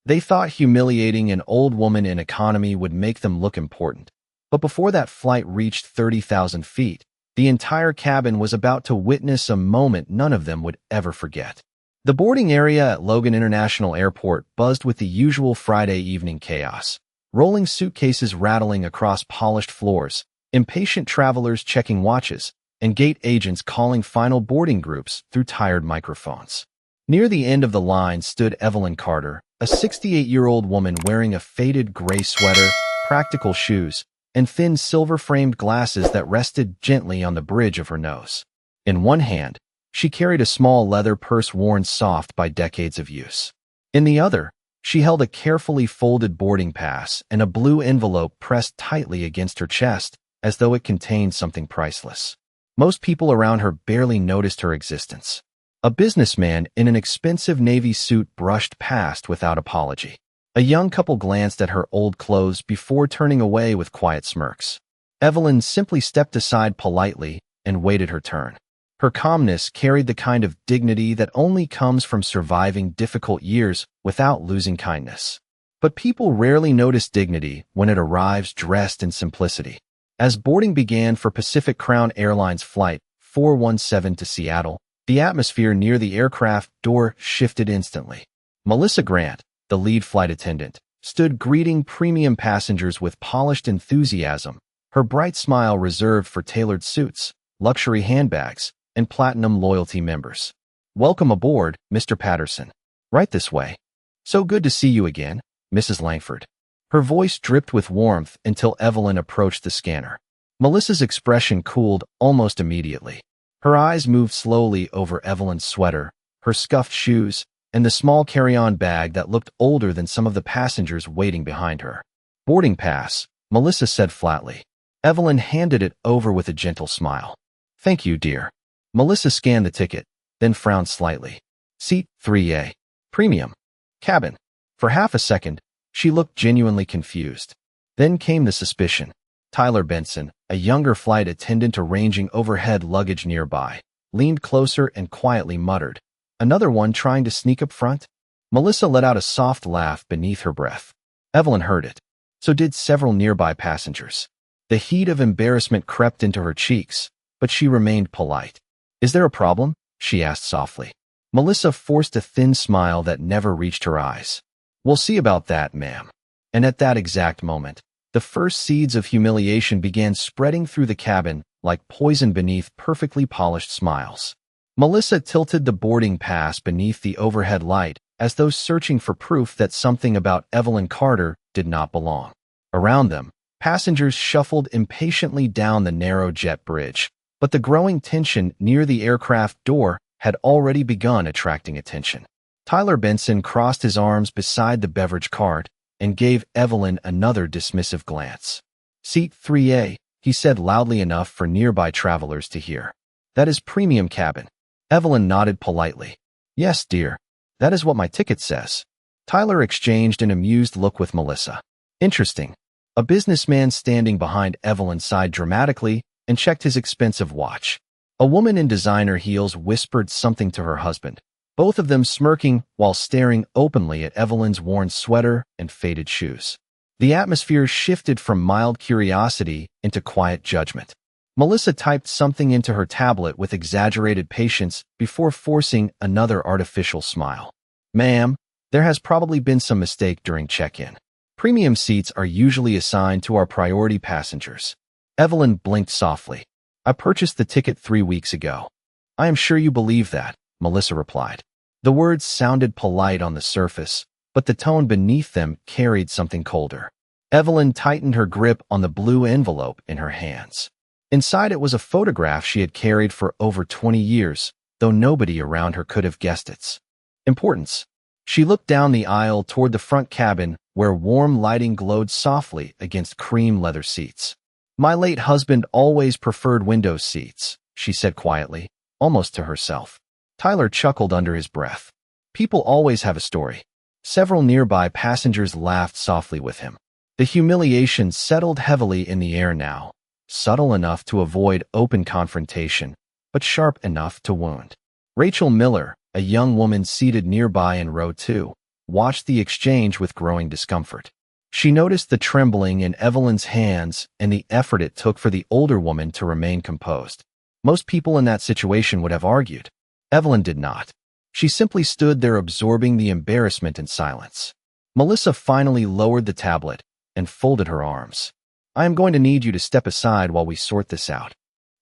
They thought humiliating an old woman in economy would make them look important. But before that flight reached 30,000 feet, the entire cabin was about to witness a moment none of them would ever forget. The boarding area at Logan International Airport buzzed with the usual Friday evening chaos. Rolling suitcases rattling across polished floors, impatient travelers checking watches, and gate agents calling final boarding groups through tired microphones. Near the end of the line stood Evelyn Carter, a 68-year-old woman wearing a faded gray sweater, practical shoes, and thin silver-framed glasses that rested gently on the bridge of her nose. In one hand, she carried a small leather purse worn soft by decades of use. In the other, she held a carefully folded boarding pass and a blue envelope pressed tightly against her chest as though it contained something priceless. Most people around her barely noticed her existence. A businessman in an expensive navy suit brushed past without apology. A young couple glanced at her old clothes before turning away with quiet smirks. Evelyn simply stepped aside politely and waited her turn. Her calmness carried the kind of dignity that only comes from surviving difficult years without losing kindness. But people rarely notice dignity when it arrives dressed in simplicity. As boarding began for Pacific Crown Airlines Flight 417 to Seattle, the atmosphere near the aircraft door shifted instantly. Melissa Grant, the lead flight attendant, stood greeting premium passengers with polished enthusiasm, her bright smile reserved for tailored suits, luxury handbags, and platinum loyalty members. "Welcome aboard, Mr. Patterson. Right this way. So good to see you again, Mrs. Langford." Her voice dripped with warmth until Evelyn approached the scanner. Melissa's expression cooled almost immediately. Her eyes moved slowly over Evelyn's sweater, her scuffed shoes, and the small carry-on bag that looked older than some of the passengers waiting behind her. "Boarding pass," Melissa said flatly. Evelyn handed it over with a gentle smile. "Thank you, dear." Melissa scanned the ticket, then frowned slightly. "Seat 3A. Premium. Cabin." For half a second, she looked genuinely confused. Then came the suspicion. Tyler Benson, a younger flight attendant arranging overhead luggage nearby, leaned closer and quietly muttered, "Another one trying to sneak up front?" Melissa let out a soft laugh beneath her breath. Evelyn heard it. So did several nearby passengers. The heat of embarrassment crept into her cheeks, but she remained polite. "Is there a problem?" she asked softly. Melissa forced a thin smile that never reached her eyes. "We'll see about that, ma'am." And at that exact moment, the first seeds of humiliation began spreading through the cabin like poison beneath perfectly polished smiles. Melissa tilted the boarding pass beneath the overhead light as though searching for proof that something about Evelyn Carter did not belong. Around them, passengers shuffled impatiently down the narrow jet bridge, but the growing tension near the aircraft door had already begun attracting attention. Tyler Benson crossed his arms beside the beverage cart and gave Evelyn another dismissive glance. "Seat 3A, he said loudly enough for nearby travelers to hear. "That is premium cabin." Evelyn nodded politely. "Yes, dear. That is what my ticket says." Tyler exchanged an amused look with Melissa. "Interesting." A businessman standing behind Evelyn sighed dramatically and checked his expensive watch. A woman in designer heels whispered something to her husband, both of them smirking while staring openly at Evelyn's worn sweater and faded shoes. The atmosphere shifted from mild curiosity into quiet judgment. Melissa typed something into her tablet with exaggerated patience before forcing another artificial smile. "Ma'am, there has probably been some mistake during check-in. Premium seats are usually assigned to our priority passengers." Evelyn blinked softly. "I purchased the ticket 3 weeks ago." "I am sure you believe that," Melissa replied. The words sounded polite on the surface, but the tone beneath them carried something colder. Evelyn tightened her grip on the blue envelope in her hands. Inside it was a photograph she had carried for over 20 years, though nobody around her could have guessed its importance. She looked down the aisle toward the front cabin, where warm lighting glowed softly against cream leather seats. "My late husband always preferred window seats," she said quietly, almost to herself. Tyler chuckled under his breath. "People always have a story." Several nearby passengers laughed softly with him. The humiliation settled heavily in the air now, subtle enough to avoid open confrontation, but sharp enough to wound. Rachel Miller, a young woman seated nearby in row 2, watched the exchange with growing discomfort. She noticed the trembling in Evelyn's hands and the effort it took for the older woman to remain composed. Most people in that situation would have argued. Evelyn did not. She simply stood there absorbing the embarrassment in silence. Melissa finally lowered the tablet and folded her arms. I am going to need you to step aside while we sort this out.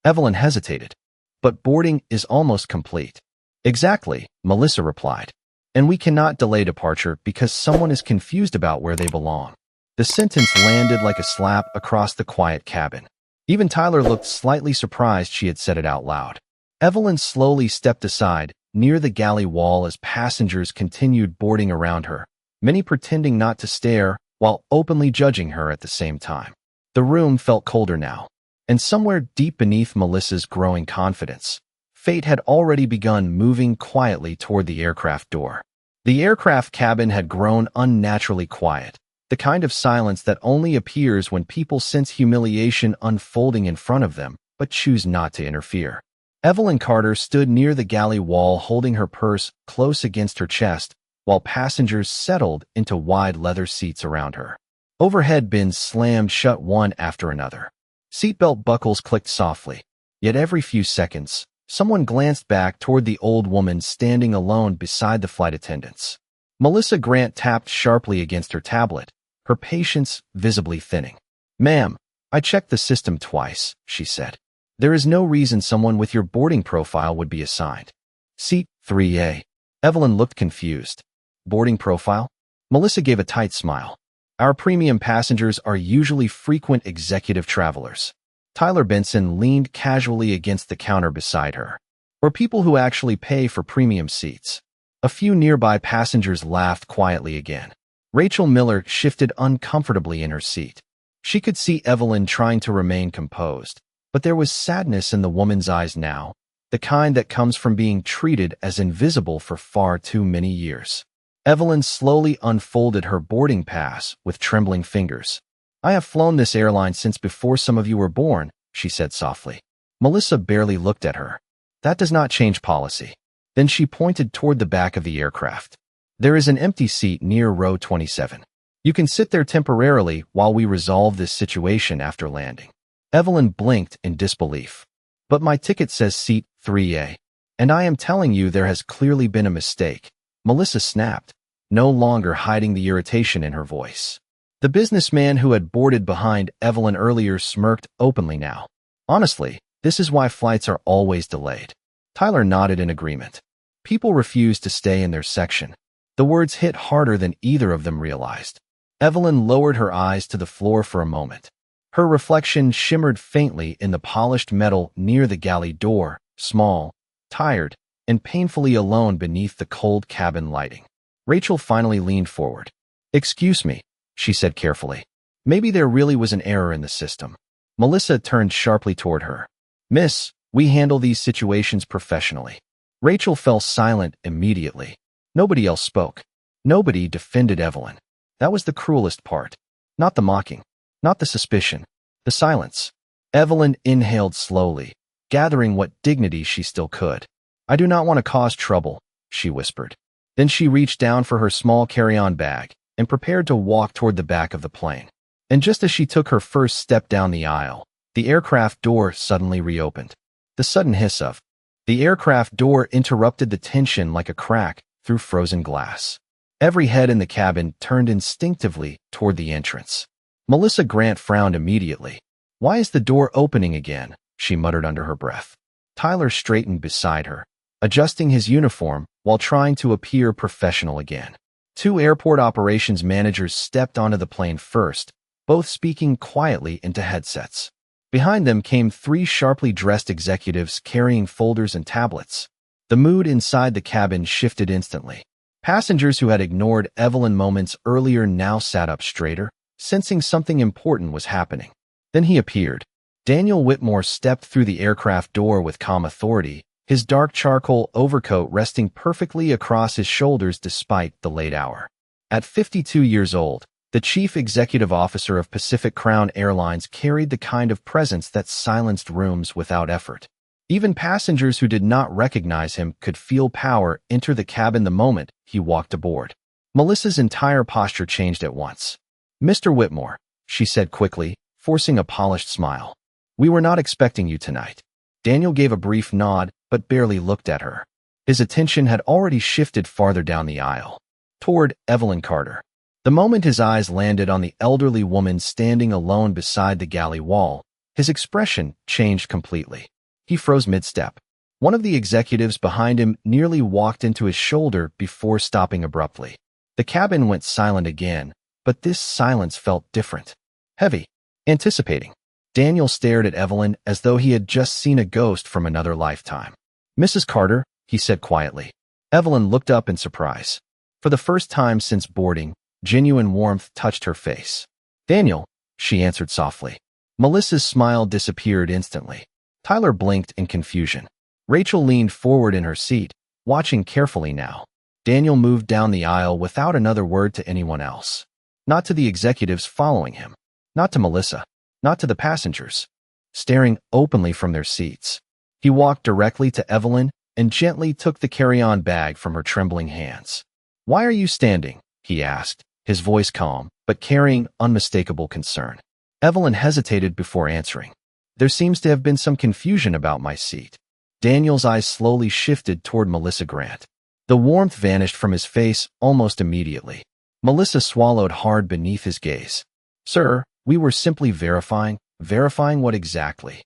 Evelyn hesitated. But boarding is almost complete. Exactly, Melissa replied. And we cannot delay departure because someone is confused about where they belong. The sentence landed like a slap across the quiet cabin. Even Tyler looked slightly surprised she had said it out loud. Evelyn slowly stepped aside, near the galley wall as passengers continued boarding around her, many pretending not to stare while openly judging her at the same time. The room felt colder now, and somewhere deep beneath Melissa's growing confidence, fate had already begun moving quietly toward the aircraft door. The aircraft cabin had grown unnaturally quiet, the kind of silence that only appears when people sense humiliation unfolding in front of them, but choose not to interfere. Evelyn Carter stood near the galley wall holding her purse close against her chest, while passengers settled into wide leather seats around her. Overhead bins slammed shut one after another. Seatbelt buckles clicked softly, yet every few seconds, someone glanced back toward the old woman standing alone beside the flight attendants. Melissa Grant tapped sharply against her tablet, her patience visibly thinning. Ma'am, I checked the system twice, she said. There is no reason someone with your boarding profile would be assigned. Seat 3A. Evelyn looked confused. Boarding profile? Melissa gave a tight smile. Our premium passengers are usually frequent executive travelers. Tyler Benson leaned casually against the counter beside her. Or people who actually pay for premium seats. A few nearby passengers laughed quietly again. Rachel Miller shifted uncomfortably in her seat. She could see Evelyn trying to remain composed, but there was sadness in the woman's eyes now, the kind that comes from being treated as invisible for far too many years. Evelyn slowly unfolded her boarding pass with trembling fingers. I have flown this airline since before some of you were born, she said softly. Melissa barely looked at her. That does not change policy. Then she pointed toward the back of the aircraft. There is an empty seat near row 27. You can sit there temporarily while we resolve this situation after landing. Evelyn blinked in disbelief. But my ticket says seat 3A. And I am telling you there has clearly been a mistake. Melissa snapped, no longer hiding the irritation in her voice. The businessman who had boarded behind Evelyn earlier smirked openly now. Honestly, this is why flights are always delayed. Tyler nodded in agreement. People refuse to stay in their section. The words hit harder than either of them realized. Evelyn lowered her eyes to the floor for a moment. Her reflection shimmered faintly in the polished metal near the galley door, small, tired, and painfully alone beneath the cold cabin lighting. Rachel finally leaned forward. Excuse me, she said carefully. Maybe there really was an error in the system. Melissa turned sharply toward her. Miss, we handle these situations professionally. Rachel fell silent immediately. Nobody else spoke. Nobody defended Evelyn. That was the cruelest part. Not the mocking. Not the suspicion. The silence. Evelyn inhaled slowly, gathering what dignity she still could. I do not want to cause trouble, she whispered. Then she reached down for her small carry-on bag and prepared to walk toward the back of the plane. And just as she took her first step down the aisle, the aircraft door suddenly reopened. The sudden hiss of the aircraft door interrupted the tension like a crack through frozen glass. Every head in the cabin turned instinctively toward the entrance. Melissa Grant frowned immediately. Why is the door opening again? She muttered under her breath. Tyler straightened beside her, adjusting his uniform while trying to appear professional again. Two airport operations managers stepped onto the plane first, both speaking quietly into headsets. Behind them came three sharply dressed executives carrying folders and tablets. The mood inside the cabin shifted instantly. Passengers who had ignored Evelyn moments earlier now sat up straighter, sensing something important was happening. Then he appeared. Daniel Whitmore stepped through the aircraft door with calm authority, his dark charcoal overcoat resting perfectly across his shoulders despite the late hour. At 52 years old, the chief executive officer of Pacific Crown Airlines carried the kind of presence that silenced rooms without effort. Even passengers who did not recognize him could feel power enter the cabin the moment he walked aboard. Melissa's entire posture changed at once. "Mr. Whitmore," she said quickly, forcing a polished smile. "We were not expecting you tonight." Daniel gave a brief nod, but barely looked at her. His attention had already shifted farther down the aisle, toward Evelyn Carter. The moment his eyes landed on the elderly woman standing alone beside the galley wall, his expression changed completely. He froze mid-step. One of the executives behind him nearly walked into his shoulder before stopping abruptly. The cabin went silent again, but this silence felt different. Heavy. Anticipating. Daniel stared at Evelyn as though he had just seen a ghost from another lifetime. "Mrs. Carter," he said quietly. Evelyn looked up in surprise. For the first time since boarding, genuine warmth touched her face. "Daniel," she answered softly. Melissa's smile disappeared instantly. Tyler blinked in confusion. Rachel leaned forward in her seat, watching carefully now. Daniel moved down the aisle without another word to anyone else. Not to the executives following him. Not to Melissa. Not to the passengers. Staring openly from their seats. He walked directly to Evelyn and gently took the carry-on bag from her trembling hands. "Why are you standing?" he asked, his voice calm, but carrying unmistakable concern. Evelyn hesitated before answering. "There seems to have been some confusion about my seat." Daniel's eyes slowly shifted toward Melissa Grant. The warmth vanished from his face almost immediately. Melissa swallowed hard beneath his gaze. "Sir, we were simply verifying what exactly?"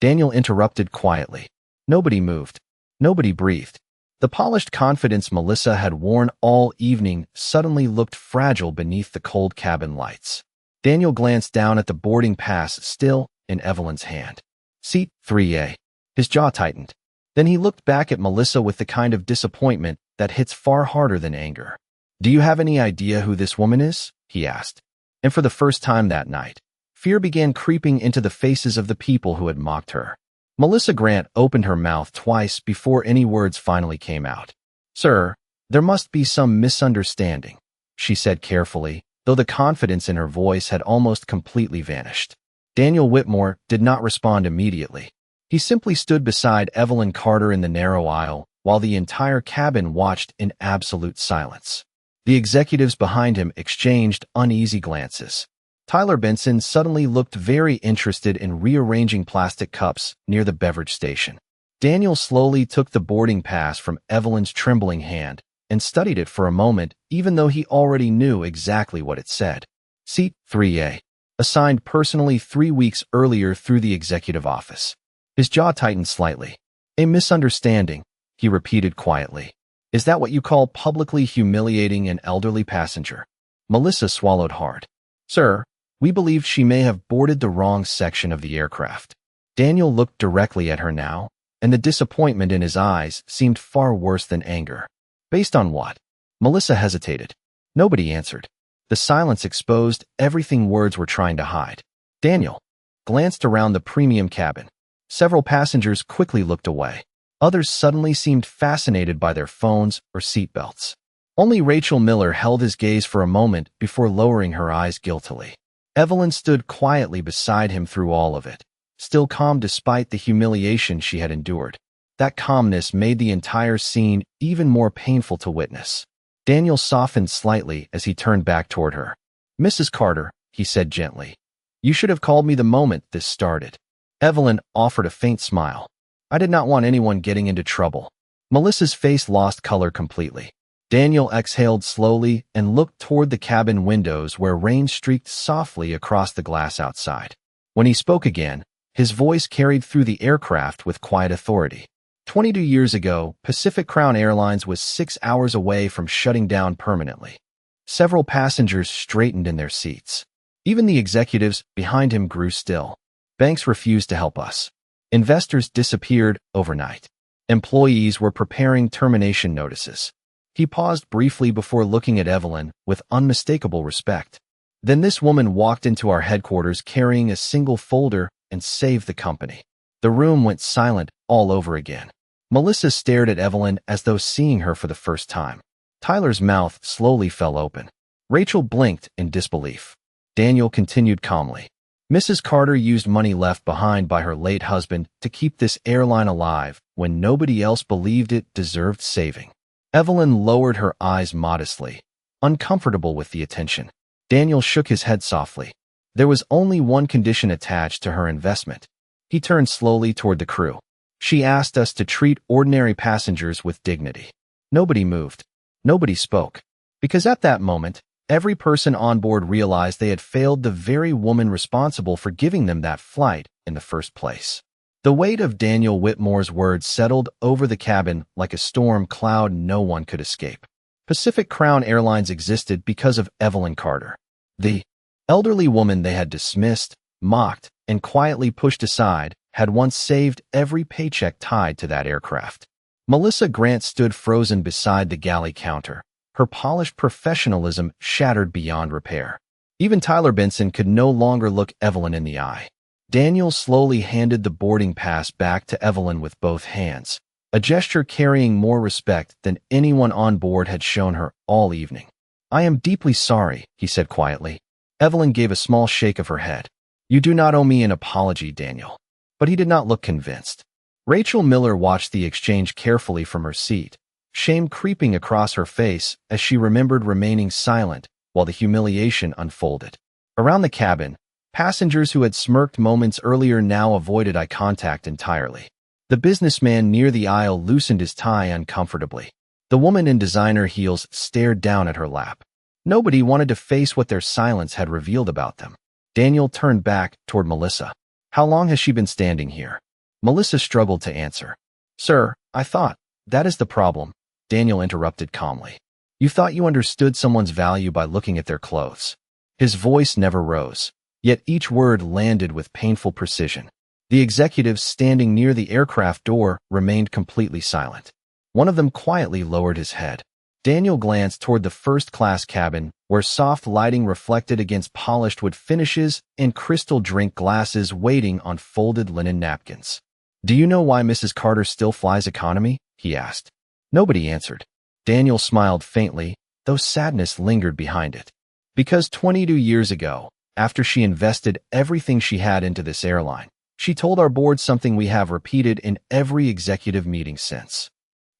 Daniel interrupted quietly. Nobody moved. Nobody breathed. The polished confidence Melissa had worn all evening suddenly looked fragile beneath the cold cabin lights. Daniel glanced down at the boarding pass still in Evelyn's hand. "Seat 3A. His jaw tightened. Then he looked back at Melissa with the kind of disappointment that hits far harder than anger. "Do you have any idea who this woman is?" he asked. And for the first time that night, fear began creeping into the faces of the people who had mocked her. Melissa Grant opened her mouth twice before any words finally came out. "Sir, there must be some misunderstanding," she said carefully, though the confidence in her voice had almost completely vanished. Daniel Whitmore did not respond immediately. He simply stood beside Evelyn Carter in the narrow aisle, while the entire cabin watched in absolute silence. The executives behind him exchanged uneasy glances. Tyler Benson suddenly looked very interested in rearranging plastic cups near the beverage station. Daniel slowly took the boarding pass from Evelyn's trembling hand and studied it for a moment, even though he already knew exactly what it said. "Seat 3A. Assigned personally 3 weeks earlier through the executive office." His jaw tightened slightly. "A misunderstanding," he repeated quietly. "Is that what you call publicly humiliating an elderly passenger?" Melissa swallowed hard. "Sir, we believed she may have boarded the wrong section of the aircraft." Daniel looked directly at her now, and the disappointment in his eyes seemed far worse than anger. "Based on what?" Melissa hesitated. Nobody answered. The silence exposed everything words were trying to hide. Daniel glanced around the premium cabin. Several passengers quickly looked away. Others suddenly seemed fascinated by their phones or seatbelts. Only Rachel Miller held his gaze for a moment before lowering her eyes guiltily. Evelyn stood quietly beside him through all of it, still calm despite the humiliation she had endured. That calmness made the entire scene even more painful to witness. Daniel softened slightly as he turned back toward her. "Mrs. Carter," he said gently, "you should have called me the moment this started." Evelyn offered a faint smile. "I did not want anyone getting into trouble." Melissa's face lost color completely. Daniel exhaled slowly and looked toward the cabin windows where rain streaked softly across the glass outside. When he spoke again, his voice carried through the aircraft with quiet authority. 22 years ago, Pacific Crown Airlines was 6 hours away from shutting down permanently. Several passengers straightened in their seats. Even the executives behind him grew still. Banks refused to help us. Investors disappeared overnight. Employees were preparing termination notices. He paused briefly before looking at Evelyn with unmistakable respect. Then this woman walked into our headquarters carrying a single folder and saved the company. The room went silent all over again. Melissa stared at Evelyn as though seeing her for the first time. Tyler's mouth slowly fell open. Rachel blinked in disbelief. Daniel continued calmly. "Mrs. Carter used money left behind by her late husband to keep this airline alive when nobody else believed it deserved saving." Evelyn lowered her eyes modestly. uncomfortable with the attention. Daniel shook his head softly. There was only one condition attached to her investment. He turned slowly toward the crew. She asked us to treat ordinary passengers with dignity. Nobody moved. Nobody spoke. Because at that moment, every person on board realized they had failed the very woman responsible for giving them that flight in the first place. The weight of Daniel Whitmore's words settled over the cabin like a storm cloud no one could escape. Pacific Crown Airlines existed because of Evelyn Carter. The elderly woman they had dismissed, mocked, and quietly pushed aside had once saved every paycheck tied to that aircraft. Melissa Grant stood frozen beside the galley counter, her polished professionalism shattered beyond repair. Even Tyler Benson could no longer look Evelyn in the eye. Daniel slowly handed the boarding pass back to Evelyn with both hands, a gesture carrying more respect than anyone on board had shown her all evening. "I am deeply sorry," he said quietly. Evelyn gave a small shake of her head. "You do not owe me an apology, Daniel." But he did not look convinced. Rachel Miller watched the exchange carefully from her seat, shame creeping across her face as she remembered remaining silent while the humiliation unfolded. Around the cabin, passengers who had smirked moments earlier now avoided eye contact entirely. The businessman near the aisle loosened his tie uncomfortably. The woman in designer heels stared down at her lap. Nobody wanted to face what their silence had revealed about them. Daniel turned back toward Melissa. "How long has she been standing here?" Melissa struggled to answer. "Sir, I thought." "That is the problem," Daniel interrupted calmly. "You thought you understood someone's value by looking at their clothes." His voice never rose, yet each word landed with painful precision. The executives standing near the aircraft door remained completely silent. One of them quietly lowered his head. Daniel glanced toward the first-class cabin, where soft lighting reflected against polished wood finishes and crystal drink glasses waiting on folded linen napkins. "Do you know why Mrs. Carter still flies economy?" he asked. Nobody answered. Daniel smiled faintly, though sadness lingered behind it. "Because 22 years ago, after she invested everything she had into this airline, she told our board something we have repeated in every executive meeting since."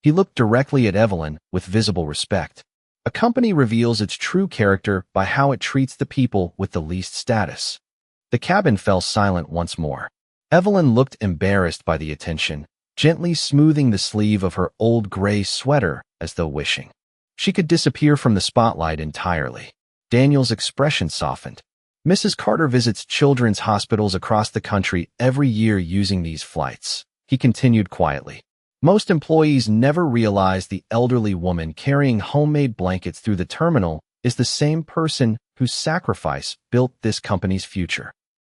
He looked directly at Evelyn with visible respect. A company reveals its true character by how it treats the people with the least status. The cabin fell silent once more. Evelyn looked embarrassed by the attention, gently smoothing the sleeve of her old gray sweater as though wishing she could disappear from the spotlight entirely. Daniel's expression softened. "Mrs. Carter visits children's hospitals across the country every year using these flights," he continued quietly. "Most employees never realize the elderly woman carrying homemade blankets through the terminal is the same person whose sacrifice built this company's future."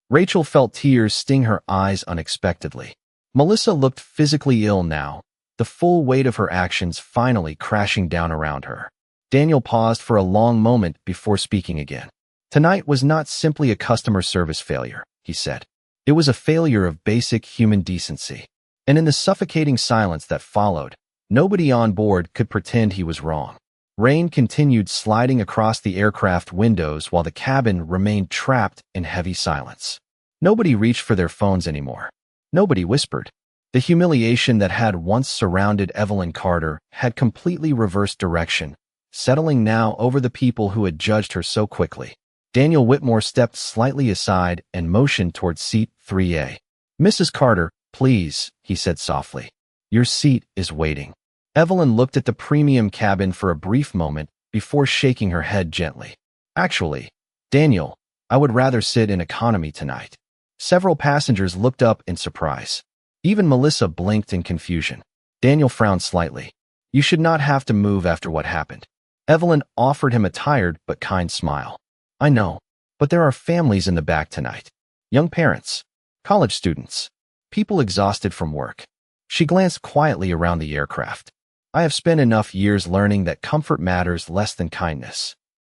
Rachel felt tears sting her eyes unexpectedly. Melissa looked physically ill now, the full weight of her actions finally crashing down around her. Daniel paused for a long moment before speaking again. "Tonight was not simply a customer service failure," he said. "It was a failure of basic human decency." And in the suffocating silence that followed, nobody on board could pretend he was wrong. Rain continued sliding across the aircraft windows while the cabin remained trapped in heavy silence. Nobody reached for their phones anymore. Nobody whispered. The humiliation that had once surrounded Evelyn Carter had completely reversed direction, settling now over the people who had judged her so quickly. Daniel Whitmore stepped slightly aside and motioned toward seat 3A. "Mrs. Carter, please," he said softly. "Your seat is waiting." Evelyn looked at the premium cabin for a brief moment before shaking her head gently. "Actually, Daniel, I would rather sit in economy tonight." Several passengers looked up in surprise. Even Melissa blinked in confusion. Daniel frowned slightly. "You should not have to move after what happened." Evelyn offered him a tired but kind smile. "I know, but there are families in the back tonight. Young parents, college students, people exhausted from work." She glanced quietly around the aircraft. "I have spent enough years learning that comfort matters less than kindness."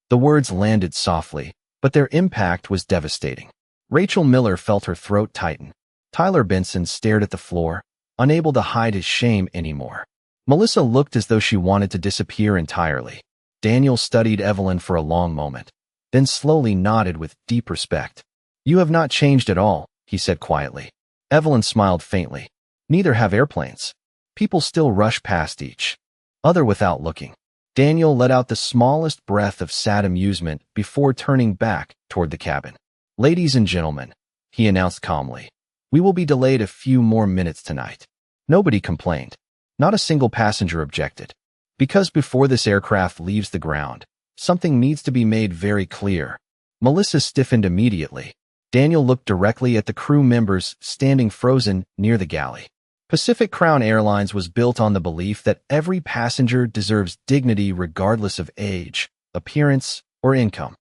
The words landed softly, but their impact was devastating. Rachel Miller felt her throat tighten. Tyler Benson stared at the floor, unable to hide his shame anymore. Melissa looked as though she wanted to disappear entirely. Daniel studied Evelyn for a long moment, then slowly nodded with deep respect. "You have not changed at all," he said quietly. Evelyn smiled faintly. "Neither have airplanes. People still rush past each other without looking." Daniel let out the smallest breath of sad amusement before turning back toward the cabin. "Ladies and gentlemen," he announced calmly, "we will be delayed a few more minutes tonight." Nobody complained. Not a single passenger objected. Because before this aircraft leaves the ground, something needs to be made very clear. Melissa stiffened immediately. Daniel looked directly at the crew members standing frozen near the galley. Pacific Crown Airlines was built on the belief that every passenger deserves dignity regardless of age, appearance, or income.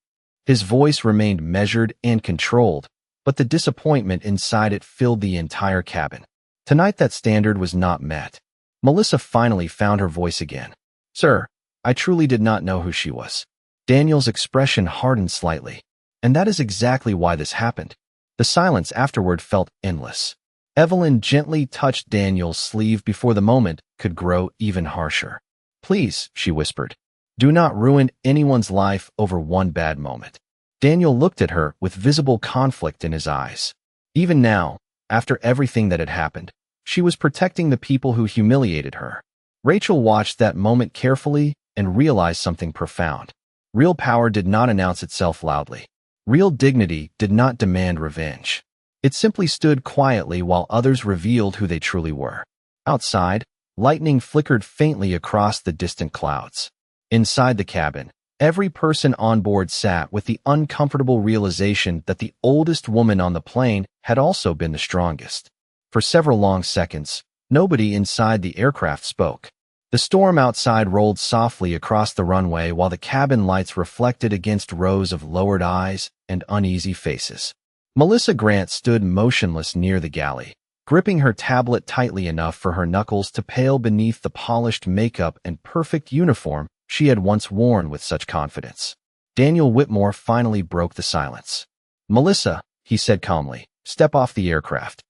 His voice remained measured and controlled, but the disappointment inside it filled the entire cabin. Tonight that standard was not met. Melissa finally found her voice again. "Sir, I truly did not know who she was." Daniel's expression hardened slightly. "And that is exactly why this happened." The silence afterward felt endless. Evelyn gently touched Daniel's sleeve before the moment could grow even harsher. "Please," she whispered, "do not ruin anyone's life over one bad moment." Daniel looked at her with visible conflict in his eyes. Even now, after everything that had happened, she was protecting the people who humiliated her. Rachel watched that moment carefully and realized something profound. Real power did not announce itself loudly. Real dignity did not demand revenge. It simply stood quietly while others revealed who they truly were. Outside, lightning flickered faintly across the distant clouds. Inside the cabin, every person on board sat with the uncomfortable realization that the oldest woman on the plane had also been the strongest. For several long seconds, nobody inside the aircraft spoke. The storm outside rolled softly across the runway while the cabin lights reflected against rows of lowered eyes and uneasy faces. Melissa Grant stood motionless near the galley, gripping her tablet tightly enough for her knuckles to pale beneath the polished makeup and perfect uniform she had once worn with such confidence. Daniel Whitmore finally broke the silence. "Melissa," he said calmly, "step off the aircraft."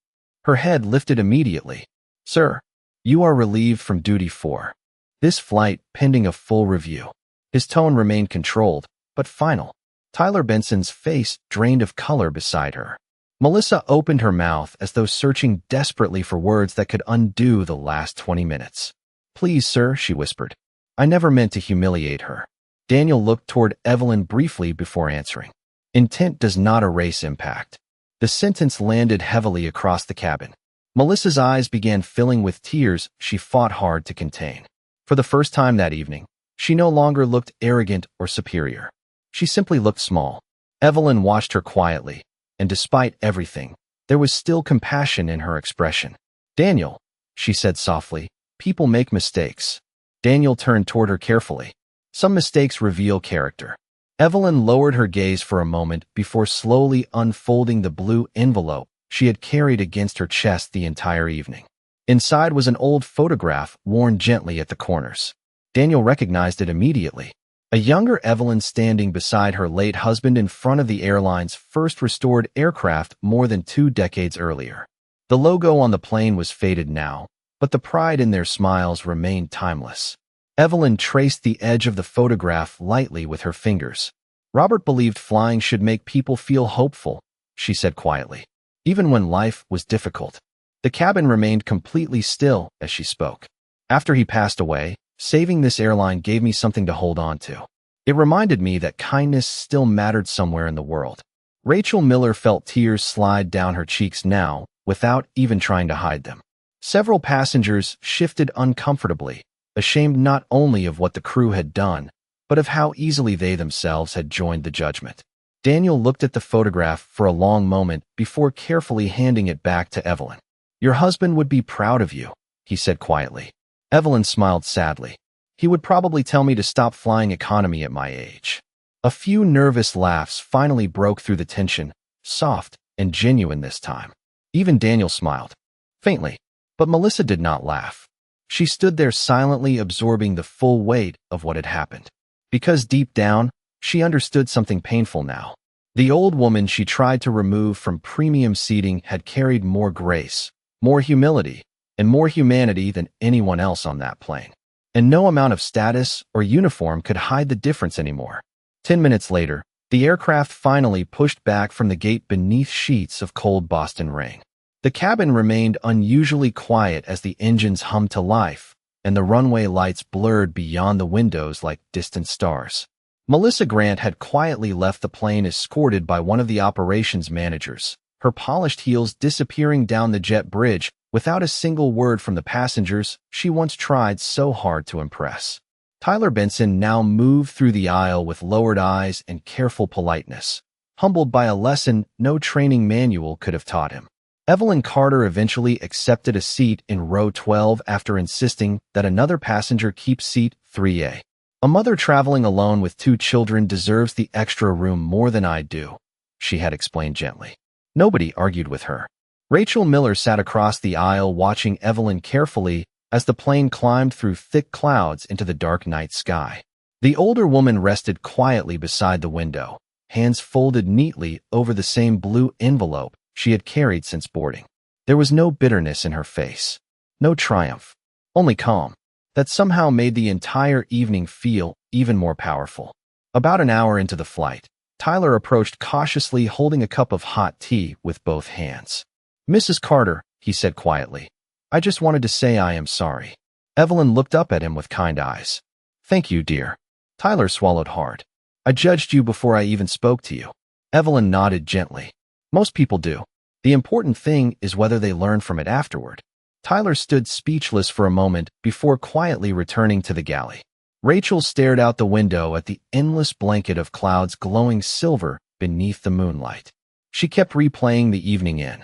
Her head lifted immediately. "Sir, you are relieved from duty for this flight pending a full review." His tone remained controlled, but final. Tyler Benson's face drained of color beside her. Melissa opened her mouth as though searching desperately for words that could undo the last 20 minutes. "Please, sir," she whispered. "I never meant to humiliate her." Daniel looked toward Evelyn briefly before answering. "Intent does not erase impact." The sentence landed heavily across the cabin. Melissa's eyes began filling with tears she fought hard to contain. For the first time that evening, she no longer looked arrogant or superior. She simply looked small. Evelyn watched her quietly, and despite everything, there was still compassion in her expression. "Daniel," she said softly, "people make mistakes." Daniel turned toward her carefully. "Some mistakes reveal character." Evelyn lowered her gaze for a moment before slowly unfolding the blue envelope she had carried against her chest the entire evening. Inside was an old photograph worn gently at the corners. Daniel recognized it immediately. A younger Evelyn standing beside her late husband in front of the airline's first restored aircraft more than 2 decades earlier. The logo on the plane was faded now, but the pride in their smiles remained timeless. Evelyn traced the edge of the photograph lightly with her fingers. "Robert believed flying should make people feel hopeful," she said quietly, "even when life was difficult." The cabin remained completely still as she spoke. "After he passed away, saving this airline gave me something to hold on to. It reminded me that kindness still mattered somewhere in the world." Rachel Miller felt tears slide down her cheeks now, without even trying to hide them. Several passengers shifted uncomfortably, ashamed not only of what the crew had done, but of how easily they themselves had joined the judgment. Daniel looked at the photograph for a long moment before carefully handing it back to Evelyn. "Your husband would be proud of you," he said quietly. Evelyn smiled sadly. "He would probably tell me to stop flying economy at my age." A few nervous laughs finally broke through the tension, soft and genuine this time. Even Daniel smiled. Faintly. But Melissa did not laugh. She stood there silently absorbing the full weight of what had happened. Because deep down, she understood something painful now. The old woman she tried to remove from premium seating had carried more grace, more humility, and more humanity than anyone else on that plane. And no amount of status or uniform could hide the difference anymore. 10 minutes later, the aircraft finally pushed back from the gate beneath sheets of cold Boston rain. The cabin remained unusually quiet as the engines hummed to life, and and the runway lights blurred beyond the windows like distant stars. Melissa Grant had quietly left the plane escorted by one of the operations managers, her polished heels disappearing down the jet bridge without a single word from the passengers she once tried so hard to impress. Tyler Benson now moved through the aisle with lowered eyes and careful politeness, humbled by a lesson no training manual could have taught him. Evelyn Carter eventually accepted a seat in row 12 after insisting that another passenger keep seat 3A. A mother traveling alone with 2 children deserves the extra room more than I do, she had explained gently. Nobody argued with her. Rachel Miller sat across the aisle watching Evelyn carefully as the plane climbed through thick clouds into the dark night sky. The older woman rested quietly beside the window, hands folded neatly over the same blue envelope she had carried since boarding. There was no bitterness in her face, no triumph, only calm, that somehow made the entire evening feel even more powerful. About an hour into the flight, Tyler approached cautiously holding a cup of hot tea with both hands. "Mrs. Carter," he said quietly, "I just wanted to say I am sorry." Evelyn looked up at him with kind eyes. "Thank you, dear." Tyler swallowed hard. "I judged you before I even spoke to you." Evelyn nodded gently. "Most people do. The important thing is whether they learn from it afterward." Tyler stood speechless for a moment before quietly returning to the galley. Rachel stared out the window at the endless blanket of clouds glowing silver beneath the moonlight. She kept replaying the evening in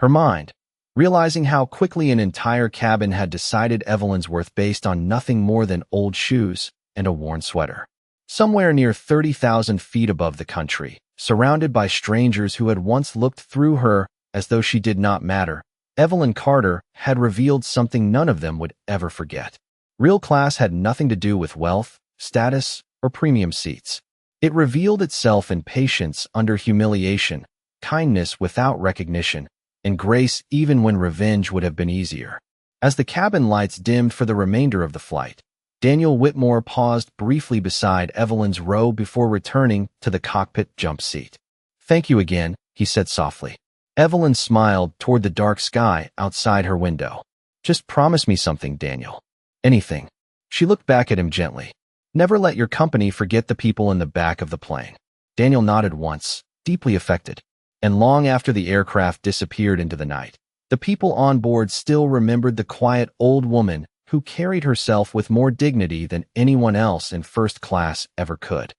her mind, realizing how quickly an entire cabin had decided Evelyn's worth based on nothing more than old shoes and a worn sweater. Somewhere near 30,000 feet above the country, surrounded by strangers who had once looked through her as though she did not matter, Evelyn Carter had revealed something none of them would ever forget. Real class had nothing to do with wealth, status, or premium seats. It revealed itself in patience under humiliation, kindness without recognition, and grace even when revenge would have been easier. As the cabin lights dimmed for the remainder of the flight, Daniel Whitmore paused briefly beside Evelyn's row before returning to the cockpit jump seat. "Thank you again," he said softly. Evelyn smiled toward the dark sky outside her window. "Just promise me something, Daniel. Anything." She looked back at him gently. "Never let your company forget the people in the back of the plane." Daniel nodded once, deeply affected. And long after the aircraft disappeared into the night, the people on board still remembered the quiet old woman who carried herself with more dignity than anyone else in first class ever could.